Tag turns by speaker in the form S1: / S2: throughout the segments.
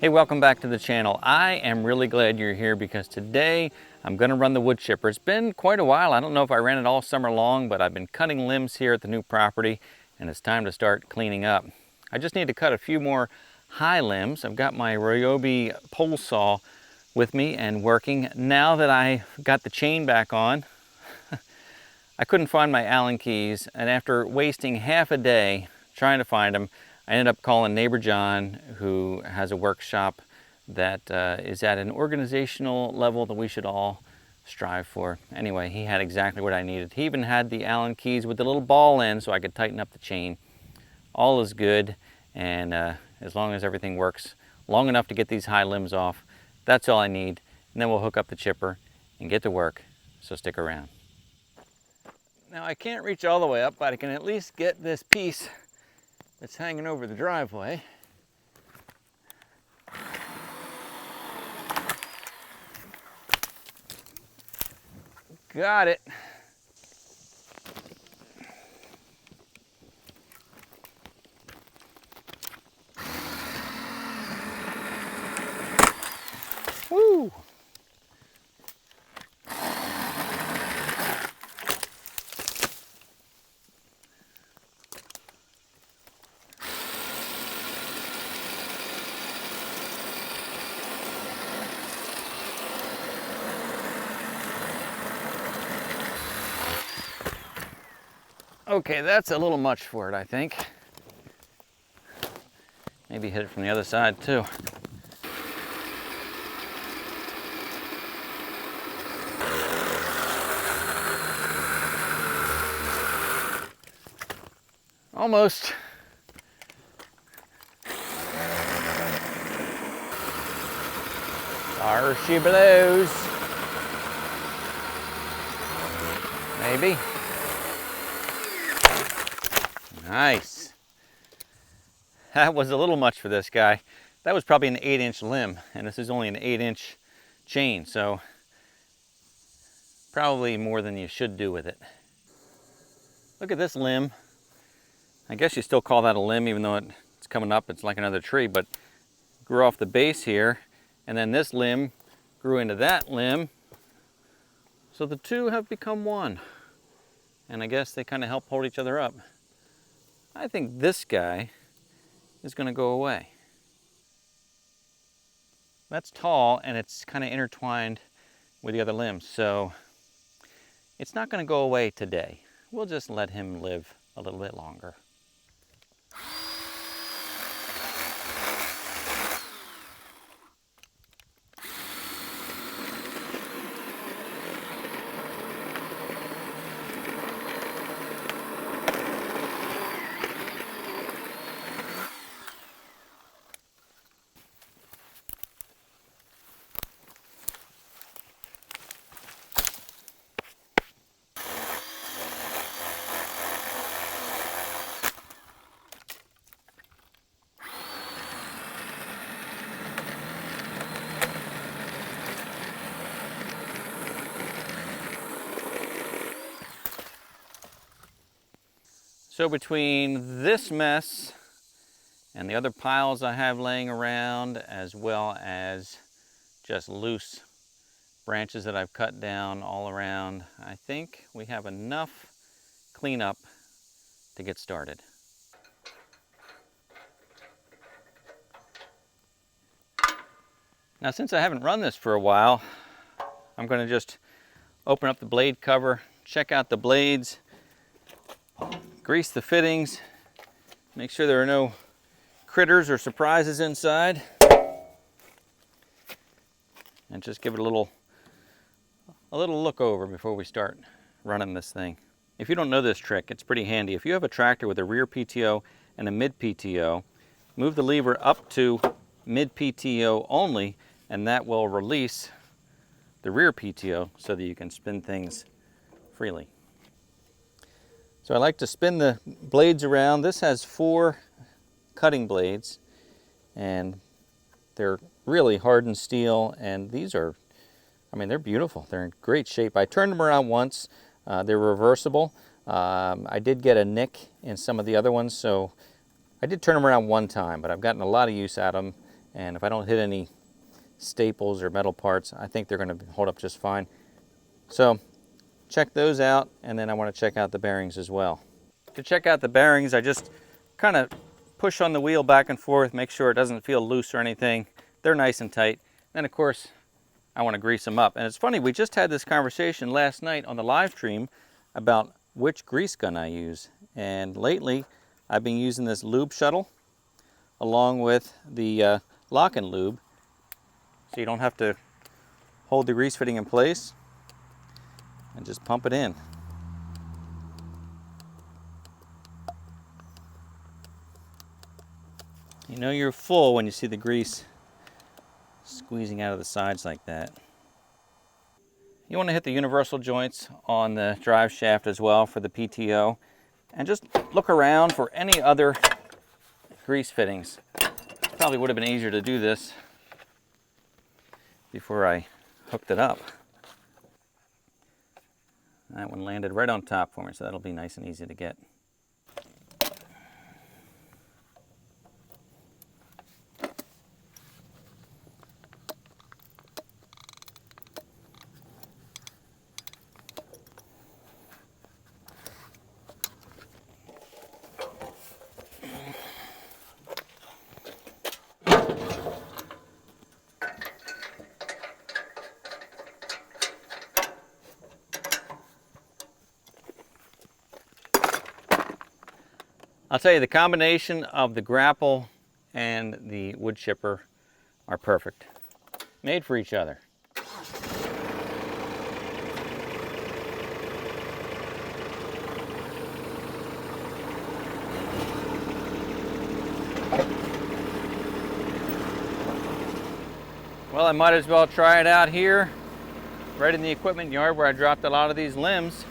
S1: Hey, welcome back to the channel. I am really glad you're here because today I'm going to run the wood chipper. It's been quite a while. I don't know if I ran it all summer long, but I've been cutting limbs here at the new property and it's time to start cleaning up. I just need to cut a few more high limbs. I've got my Ryobi pole saw with me and working. Now that I got the chain back on, I couldn't find my Allen keys, and after wasting half a day trying to find them, I ended up calling neighbor John, who has a workshop that is at an organizational level that we should all strive for. Anyway, he had exactly what I needed. He even had the Allen keys with the little ball end so I could tighten up the chain. All is good, and as long as everything works long enough to get these high limbs off, that's all I need. And then we'll hook up the chipper and get to work, so stick around. Now I can't reach all the way up, but I can at least get this piece that's hanging over the driveway. Got it. Woo! Okay, that's a little much for it, I think. Maybe hit it from the other side too. Almost. There she blows. Maybe. Nice. That was a little much for this guy. That was probably an 8-inch limb, and this is only an 8-inch chain, so probably more than you should do with it. Look at this limb. I guess you still call that a limb, even though it's coming up, it's like another tree, but grew off the base here, and then this limb grew into that limb. So the two have become one. And I guess they kind of help hold each other up. I think this guy is going to go away. That's tall and it's kind of intertwined with the other limbs, so it's not going to go away today. We'll just let him live a little bit longer. So between this mess and the other piles I have laying around, as well as just loose branches that I've cut down all around, I think we have enough cleanup to get started. Now, since I haven't run this for a while, I'm going to just open up the blade cover, check out the blades, grease the fittings, make sure there are no critters or surprises inside, and just give it a little look over before we start running this thing. If you don't know this trick, it's pretty handy. If you have a tractor with a rear PTO and a mid PTO, move the lever up to mid PTO only, and that will release the rear PTO so that you can spin things freely. So I like to spin the blades around. This has 4 cutting blades, and they're really hardened steel, and these are, I mean, they're beautiful. They're in great shape. I turned them around once. They're reversible. I did get a nick in some of the other ones, so I did turn them around one time, but I've gotten a lot of use out of them, And if I don't hit any staples or metal parts, I think they're going to hold up just fine. So check those out, and then I want to check out the bearings as well. To check out the bearings, I just kind of push on the wheel back and forth, make sure it doesn't feel loose or anything. They're nice and tight. Then of course, I want to grease them up. And it's funny, we just had this conversation last night on the live stream about which grease gun I use. And lately, I've been using this Lube-Shuttle along with the LockNLube, so you don't have to hold the grease fitting in place and just pump it in. You know you're full when you see the grease squeezing out of the sides like that. You want to hit the universal joints on the drive shaft as well for the PTO, and just look around for any other grease fittings. Probably would have been easier to do this before I hooked it up. That one landed right on top for me, so that'll be nice and easy to get. I'll tell you, the combination of the grapple and the wood chipper are perfect. Made for each other. Well, I might as well try it out here, right in the equipment yard where I dropped a lot of these limbs.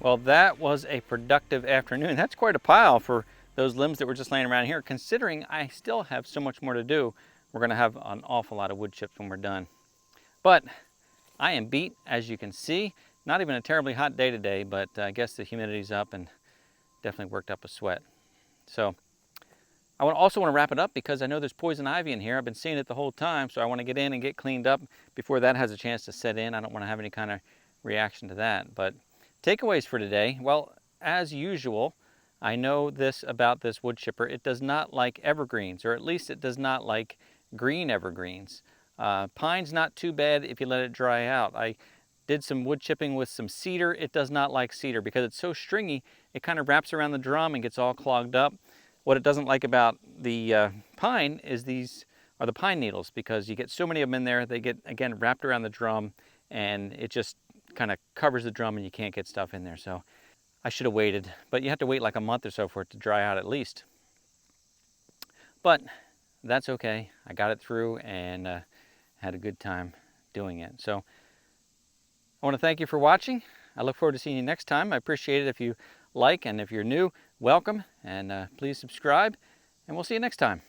S1: Well, that was a productive afternoon. That's quite a pile for those limbs that were just laying around here, considering I still have so much more to do. We're gonna have an awful lot of wood chips when we're done. But I am beat, as you can see. Not even a terribly hot day today, but I guess the humidity's up and definitely worked up a sweat. So I also want to wrap it up because I know there's poison ivy in here. I've been seeing it the whole time, so I want to get in and get cleaned up before that has a chance to set in. I don't want to have any kind of reaction to that. But takeaways for today, well, as usual, I know this about this wood chipper. It does not like evergreens, or at least it does not like green evergreens. Pine's not too bad if you let it dry out. I did some wood chipping with some cedar. It does not like cedar because it's so stringy, it kind of wraps around the drum and gets all clogged up. What it doesn't like about the pine is these are the pine needles, because you get so many of them in there, they get, again, wrapped around the drum and it just kind of covers the drum and you can't get stuff in there. So I should have waited, but you have to wait like a month or so for it to dry out at least. But that's okay. I got it through and had a good time doing it. So I want to thank you for watching. I look forward to seeing you next time. I appreciate it if you like, and if you're new, welcome, and please subscribe, and we'll see you next time.